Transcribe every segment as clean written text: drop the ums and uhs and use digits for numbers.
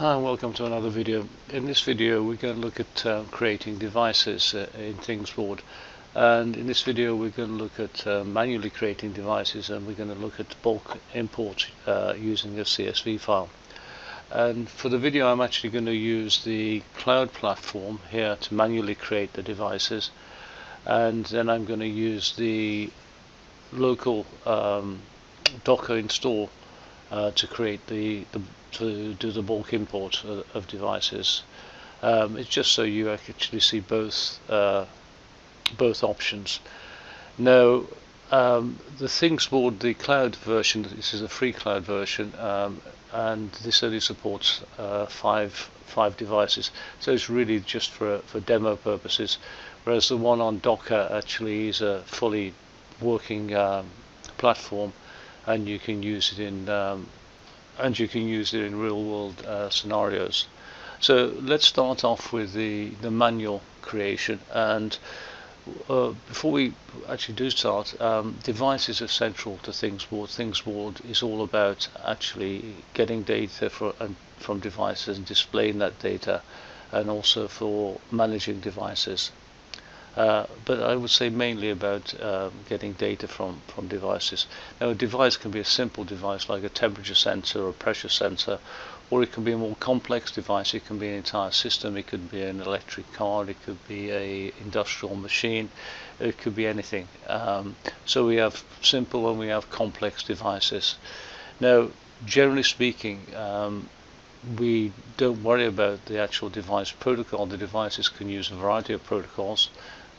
Hi, and welcome to another video. In this video we're going to look at creating devices in ThingsBoard, and in this video we're going to look at manually creating devices, and we're going to look at bulk import using a CSV file. And for the video I'm actually going to use the cloud platform here to manually create the devices, and then I'm going to use the local Docker install to create to do the bulk import of devices. It's just so you actually see both options. Now, the ThingsBoard, the cloud version, this is a free cloud version, and this only supports five devices, so it's really just for demo purposes. Whereas the one on Docker actually is a fully working platform, and you can use it in real world scenarios. So let's start off with the manual creation, and before we actually do start, devices are central to ThingsBoard. ThingsBoard is all about actually getting data from devices and displaying that data, and also for managing devices. But I would say mainly about getting data from devices. Now, a device can be a simple device like a temperature sensor or a pressure sensor, or it can be a more complex device. It can be an entire system. It could be an electric car. It could be an industrial machine. It could be anything. So we have simple and we have complex devices. Now, generally speaking, we don't worry about the actual device protocol. The devices can use a variety of protocols.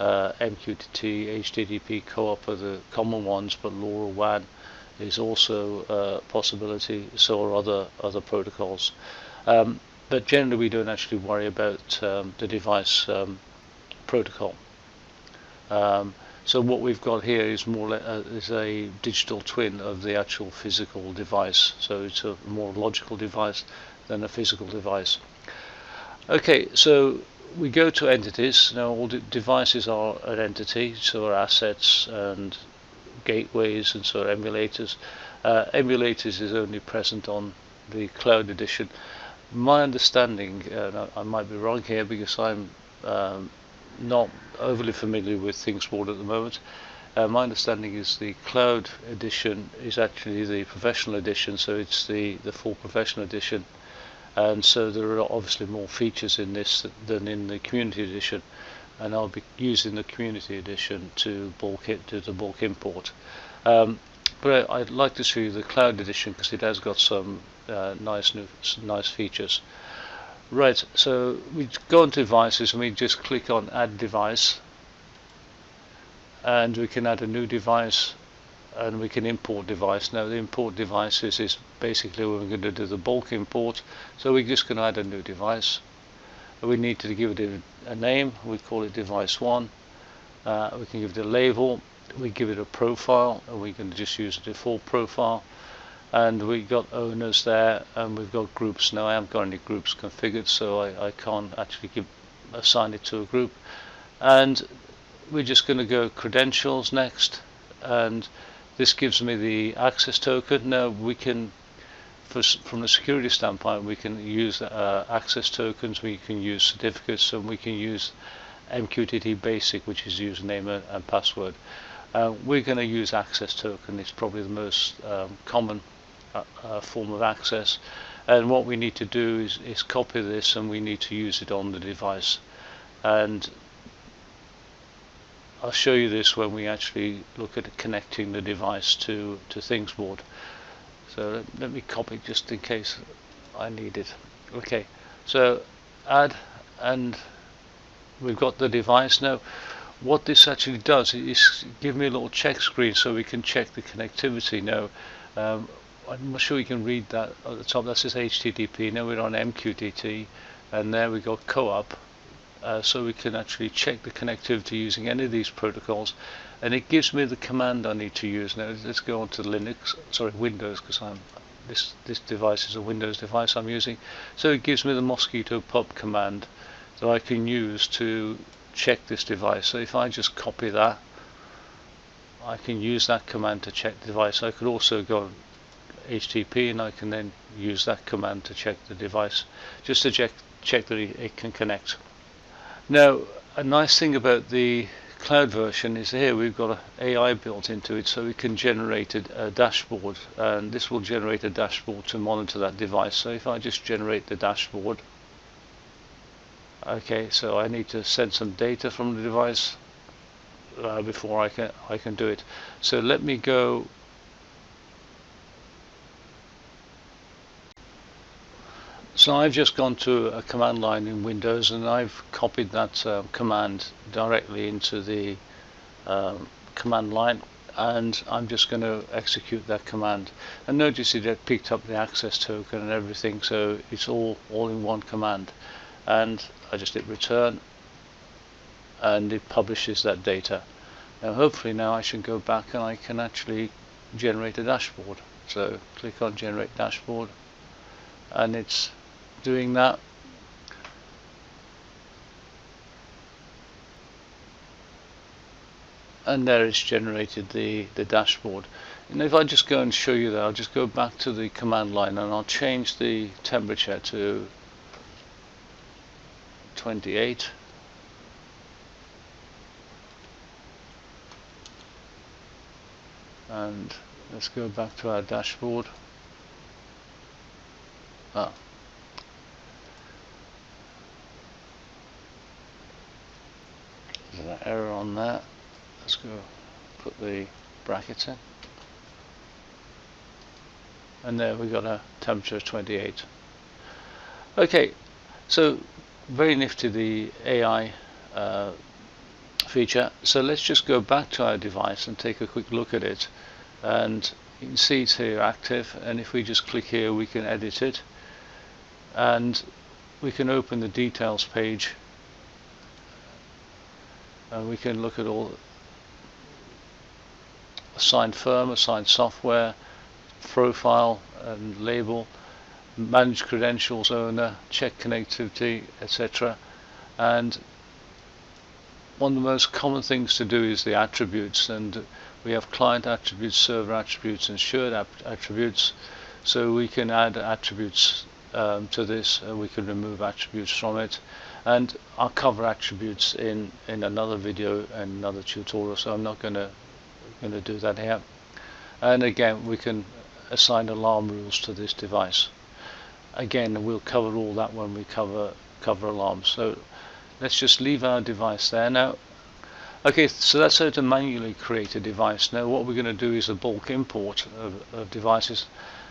MQTT, HTTP, co-op are the common ones, but LoRaWAN is also a possibility, so are other protocols. But generally we don't actually worry about the device protocol. So what we've got here is is a digital twin of the actual physical device, so it's a more logical device than a physical device. Okay, so we go to entities. Now all devices are an entity, so are assets and gateways, and so are emulators. Emulators is only present on the cloud edition. My understanding, I might be wrong here because I'm not overly familiar with ThingsBoard at the moment. My understanding is the cloud edition is actually the professional edition, so it's the full professional edition. And so there are obviously more features in this than in the community edition, and I'll be using the community edition to do the bulk import. But I'd like to show you the cloud edition because it has got some nice features. Right, so we go on to devices and we just click on add device, and we can add a new device, and we can import device. Now the import devices is basically when we're going to do the bulk import, so we're just going to add a new device. We need to give it a name. We call it device 1. We can give it a label, we give it a profile, and we can just use a default profile, and we got owners there, and we've got groups. Now I haven't got any groups configured, so I can't actually assign it to a group. And we're just going to go credentials next, and this gives me the access token. Now we can, from a security standpoint, we can use access tokens, we can use certificates, and we can use MQTT basic, which is username and password. We're going to use access token. It's probably the most common form of access, and what we need to do is copy this, and we need to use it on the device. And I'll show you this when we actually look at connecting the device to ThingsBoard. So let me copy just in case I need it. Okay, so add, and we've got the device. Now what this actually does is give me a little check screen so we can check the connectivity. Now I'm not sure you can read that at the top. That says HTTP. Now we're on MQTT, and there we got co-op. So we can actually check the connectivity using any of these protocols, and it gives me the command I need to use. Now let's go on to Windows, because this device is a Windows device I'm using. So it gives me the mosquito pub command that I can use to check this device. So if I just copy that, I can use that command to check the device. I could also go HTTP, and I can then use that command to check the device, just to check that it can connect. Now, a nice thing about the cloud version is here we've got an AI built into it, so we can generate a dashboard, and this will generate a dashboard to monitor that device. So if I just generate the dashboard, okay, so I need to send some data from the device before I can do it. So let me go. So I've just gone to a command line in Windows, and I've copied that command directly into the command line, and I'm just going to execute that command. And notice it picked up the access token and everything, so it's all in one command. And I just hit return, and it publishes that data. Now hopefully now I should go back and I can actually generate a dashboard. So click on generate dashboard, and it's doing that. And there it's generated the dashboard. And if I just go and show you that, I'll just go back to the command line and I'll change the temperature to 28. And let's go back to our dashboard. There's an error on that. Let's go put the brackets in. And there we got a temperature of 28. Okay, so very nifty, the AI feature. So let's just go back to our device and take a quick look at it. And you can see it's here active, and if we just click here we can edit it, and we can open the details page, and we can look at all assigned firm, assigned software, profile and label, manage credentials owner, check connectivity, etc. And one of the most common things to do is the attributes, and we have client attributes, server attributes and shared attributes. So we can add attributes to this, and we can remove attributes from it, and I'll cover attributes in another video and another tutorial, so I'm not going to do that here. And again, we can assign alarm rules to this device. Again, we'll cover all that when we cover alarms. So let's just leave our device there now. Okay, so that's how to manually create a device. Now what we're going to do is a bulk import of devices,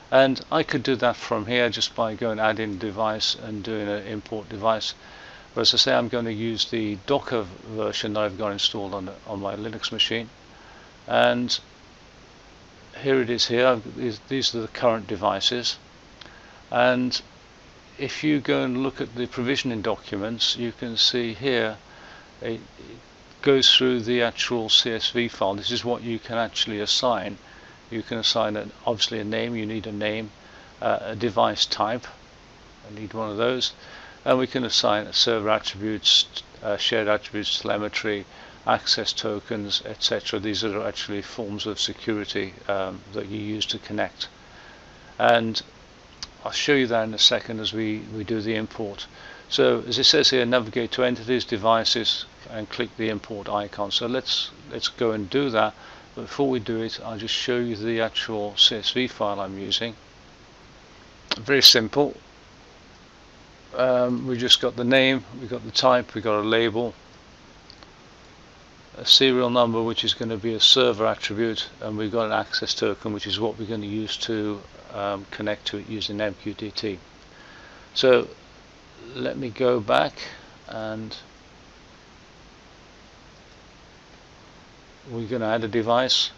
and I could do that from here just by going add in device and doing an import device. But as I say, I'm going to use the Docker version that I've got installed on my Linux machine, and here it is here. These are the current devices, and if you go and look at the provisioning documents, you can see here it goes through the actual CSV file. This is what you can actually assign. You can assign obviously a name. You need a name, a device type. I need one of those, and we can assign server attributes, shared attributes, telemetry, access tokens, etc. These are actually forms of security that you use to connect, and I'll show you that in a second as we do the import. So as it says here, navigate to entities, devices, and click the import icon. So let's go and do that. But before we do it, I'll just show you the actual CSV file I'm using. Very simple. We just got the name, we got the type, we got a label, a serial number which is going to be a server attribute, and we've got an access token which is what we're going to use to connect to it using MQTT. So let me go back, and we're going to add a device,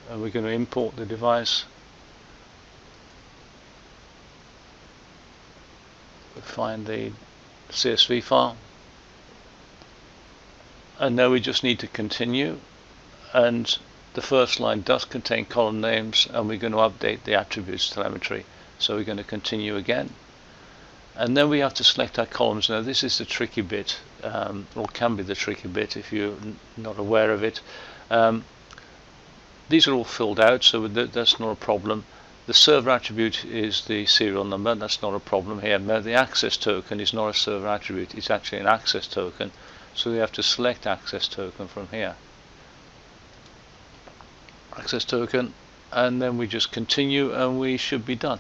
and we're going to import the device. Find the CSV file, and now we just need to continue, and the first line does contain column names, and we're going to update the attributes telemetry. So we're going to continue again, and then we have to select our columns. Now this is the tricky bit, or can be the tricky bit if you're not aware of it. These are all filled out, so that's not a problem. The server attribute is the serial number, that's not a problem here. But the access token is not a server attribute, it's actually an access token. So we have to select access token from here. Access token, and then we just continue and we should be done.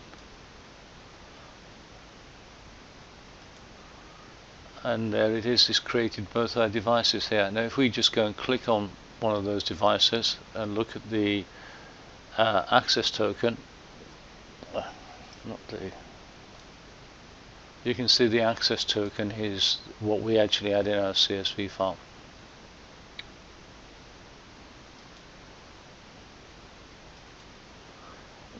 And there it is, it's created both our devices here. Now if we just go and click on one of those devices and look at the access token, you can see the access token is what we actually had in our CSV file.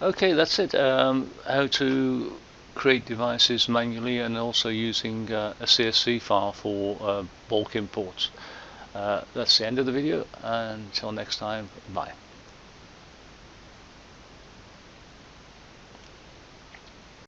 Okay, that's it. How to create devices manually and also using a CSV file for bulk imports. That's the end of the video. Until next time, bye.